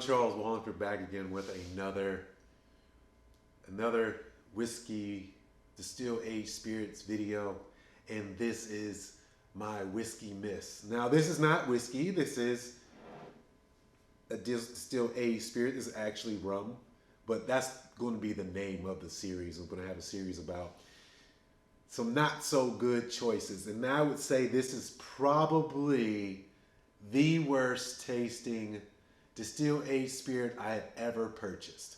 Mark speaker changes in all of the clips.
Speaker 1: Charles Walhingford back again with another whiskey distilled aged spirits video, and this is my whiskey miss. Now this is not whiskey. This is a distilled aged spirit. This is actually rum, but that's going to be the name of the series. I'm going to have a series about some not so good choices, and I would say this is probably the worst tasting distilled aged spirit I have ever purchased.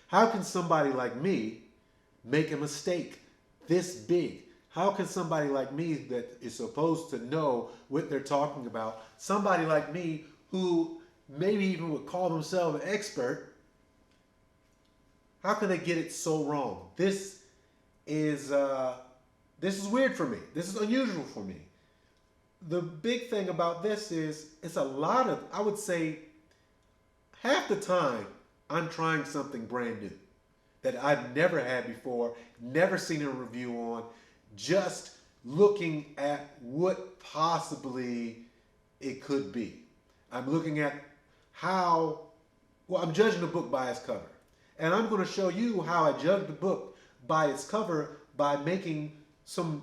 Speaker 1: How can somebody like me make a mistake this big? How can somebody like me that is supposed to know what they're talking about, somebody like me who maybe even would call themselves an expert, how can they get it so wrong? This is weird for me. This is unusual for me. The big thing about this is it's a lot of, I would say, half the time I'm trying something brand new that I've never had before, never seen a review on, just looking at what possibly it could be. I'm looking at I'm judging the book by its cover. And I'm going to show you how I judge the book by its cover by making some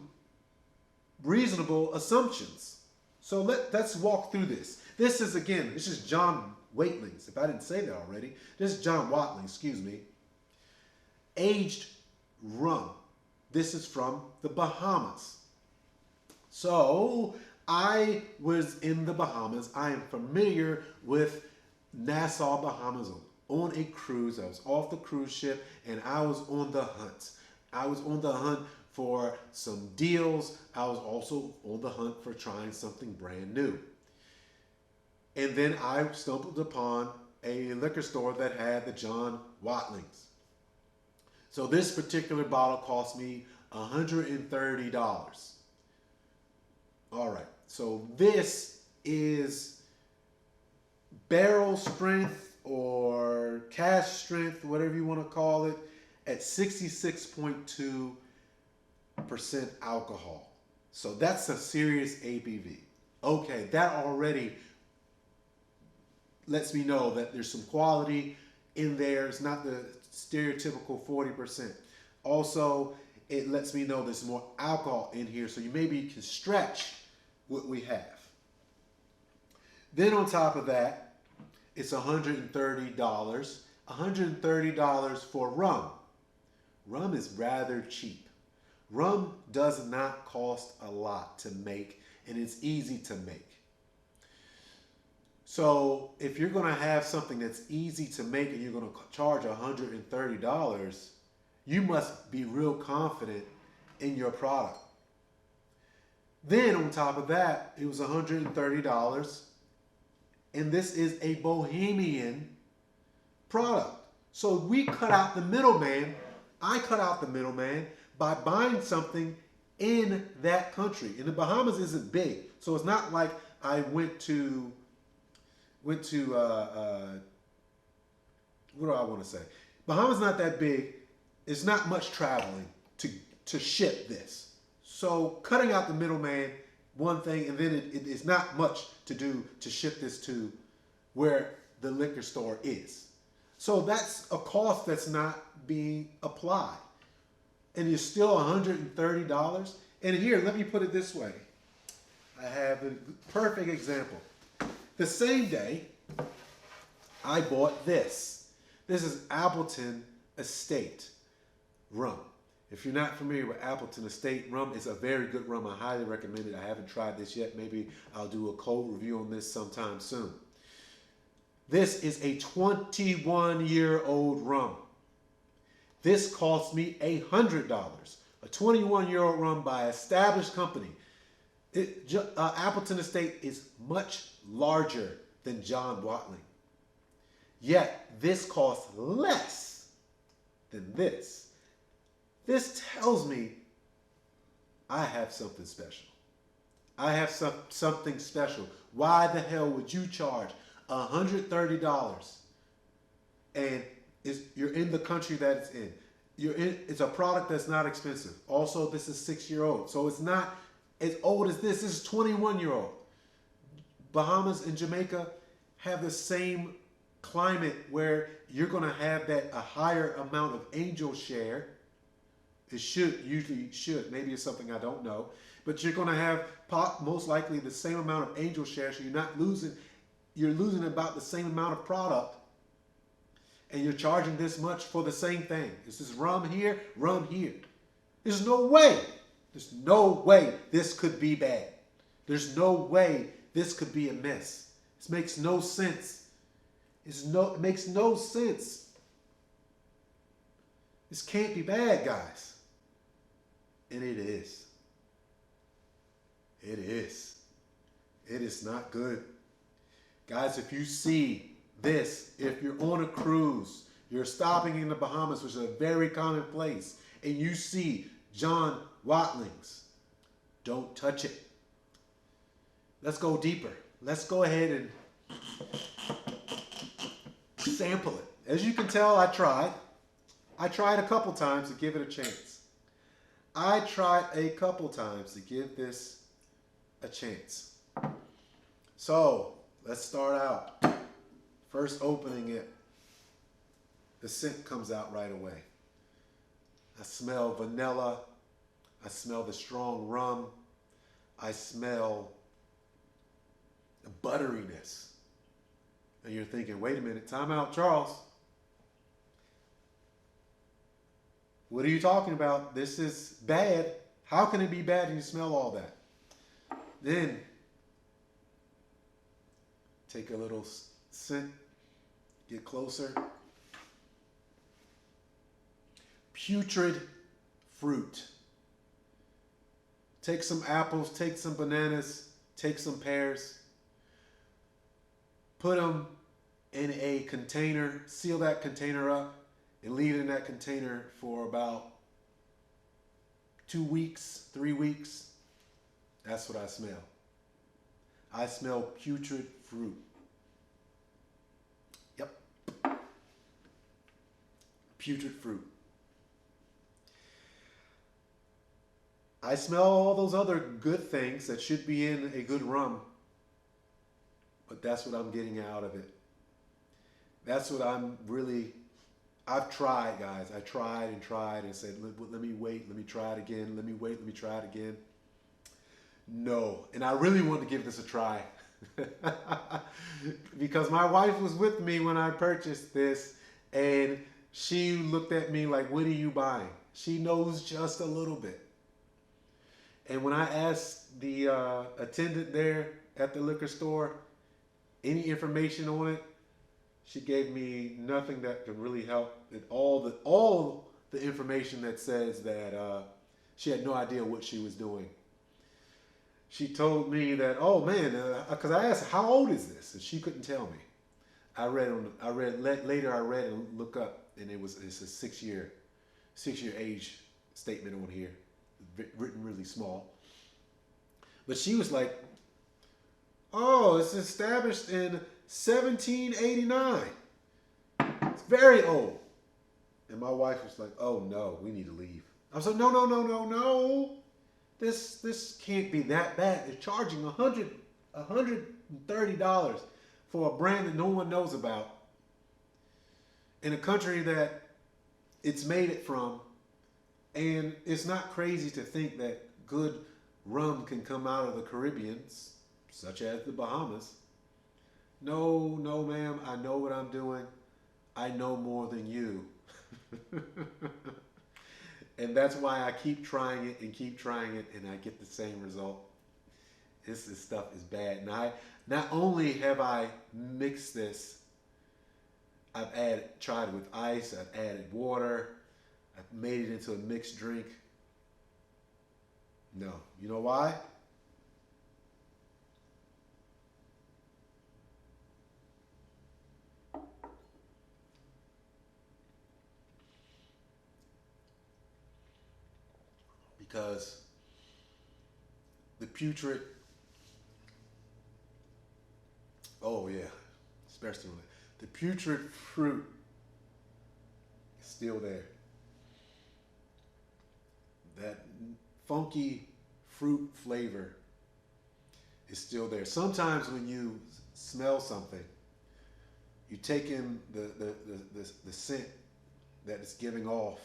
Speaker 1: reasonable assumptions. So let's walk through this. This is John Watlings, if I didn't say that already. This is John Watling, excuse me. Aged rum. This is from the Bahamas. So I was in the Bahamas. I am familiar with Nassau, Bahamas on a cruise. I was off the cruise ship and I was on the hunt. I was on the hunt for some deals. I was also on the hunt for trying something brand new. And then I stumbled upon a liquor store that had the John Watlings. So this particular bottle cost me $130. All right, so this is barrel strength or cask strength, whatever you want to call it, at 66.2% alcohol. So that's a serious ABV. Okay, that already lets me know that there's some quality in there. It's not the stereotypical 40%. Also, it lets me know there's more alcohol in here, so you maybe can stretch what we have. Then on top of that, it's $130. $130 for rum. Rum is rather cheap. Rum does not cost a lot to make, and it's easy to make. So if you're going to have something that's easy to make and you're going to charge $130, you must be real confident in your product. Then on top of that, it was $130, and this is a Bohemian product. So we cut out the middleman. I cut out the middleman by buying something in that country. And the Bahamas isn't big, so it's not like I went to what do I want to say? Bahamas not that big. It's not much traveling to ship this. So cutting out the middleman, one thing, and then it's not much to do to ship this to where the liquor store is. So that's a cost that's not being applied. And it's still $130. And here, let me put it this way. I have a perfect example. The same day, I bought this. This is Appleton Estate rum. If you're not familiar with Appleton Estate rum, it's a very good rum. I highly recommend it. I haven't tried this yet. Maybe I'll do a cold review on this sometime soon. This is a 21-year-old rum. This cost me $100. A 21-year-old rum by an established company. Appleton Estate is much larger than John Watling. Yet this costs less than this. This tells me I have something special. I have something special. Why the hell would you charge $130 and you're in the country that it's in? It's a product that's not expensive. Also, this is 6-year-old, so it's not as old as this. This is 21-year-old. Bahamas and Jamaica have the same climate where you're going to have that a higher amount of angel share. It usually should. Maybe it's something I don't know. But you're going to have most likely the same amount of angel share, so you're not losing. You're losing about the same amount of product, and you're charging this much for the same thing. This is rum here, rum here. There's no way. There's no way this could be bad. There's no way this could be a miss. This makes no sense. It makes no sense. This can't be bad, guys. And it is. It is. It is not good. Guys, if you see this, if you're on a cruise, you're stopping in the Bahamas, which is a very common place, and you see John Watlings, don't touch it. Let's go deeper. Let's go ahead and sample it. As you can tell, I tried. I tried a couple times to give it a chance. I tried a couple times to give this a chance. So, let's start out. First opening it, the scent comes out right away. I smell vanilla. I smell the strong rum. I smell the butteriness. And you're thinking, wait a minute, time out, Charles. What are you talking about? This is bad. How can it be bad and you smell all that? Then, take a little scent, get closer. Putrid fruit. Take some apples, take some bananas, take some pears. Put them in a container, seal that container up, and leave it in that container for about 2 weeks, 3 weeks. That's what I smell. I smell putrid fruit. Yep. Putrid fruit. I smell all those other good things that should be in a good rum, but that's what I'm getting out of it. That's what I've tried, guys. I tried and said, let me wait, let me try it again, let me wait, let me try it again. No, and I really wanted to give this a try because my wife was with me when I purchased this, and she looked at me like, what are you buying? She knows just a little bit. And when I asked the attendant there at the liquor store any information on it, she gave me nothing that could really help. All the information that says that she had no idea what she was doing. She told me that, oh man, because I asked, how old is this? And she couldn't tell me. Later I read and looked up, and it's a 6-year age statement on here, written really small. But she was like, oh, it's established in 1789. It's very old. And my wife was like, oh no, we need to leave. I was like, no. This can't be that bad. They're charging $130 for a brand that no one knows about in a country that it's made it from. And it's not crazy to think that good rum can come out of the Caribbean, such as the Bahamas. No, ma'am, I know what I'm doing. I know more than you. And that's why I keep trying it, and I get the same result. This stuff is bad. And not only have I mixed this, I've tried it with ice, I've added water, I've made it into a mixed drink. No. You know why? Because the putrid, oh yeah, especially when the putrid fruit is still there. That funky fruit flavor is still there. Sometimes when you smell something, You take in the scent that it's giving off.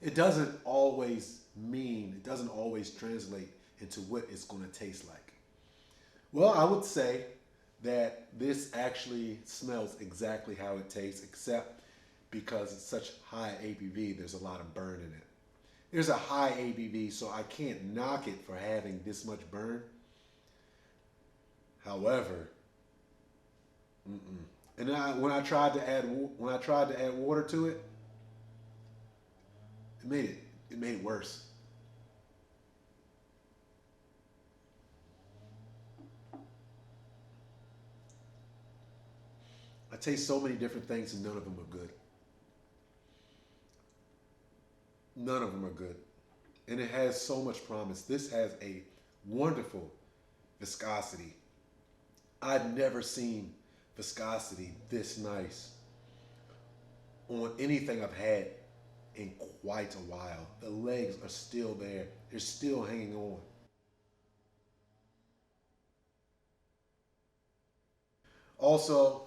Speaker 1: It doesn't always mean, it doesn't always translate into what it's going to taste like. Well, I would say that this actually smells exactly how it tastes, except because it's such high ABV, there's a lot of burn in it. There's a high ABV, so I can't knock it for having this much burn. However, and when I tried to add water to it, it made it worse. I taste so many different things and none of them are good. None of them are good. And it has so much promise. This has a wonderful viscosity. I've never seen viscosity this nice on anything I've had in quite a while. The legs are still there. They're still hanging on. Also,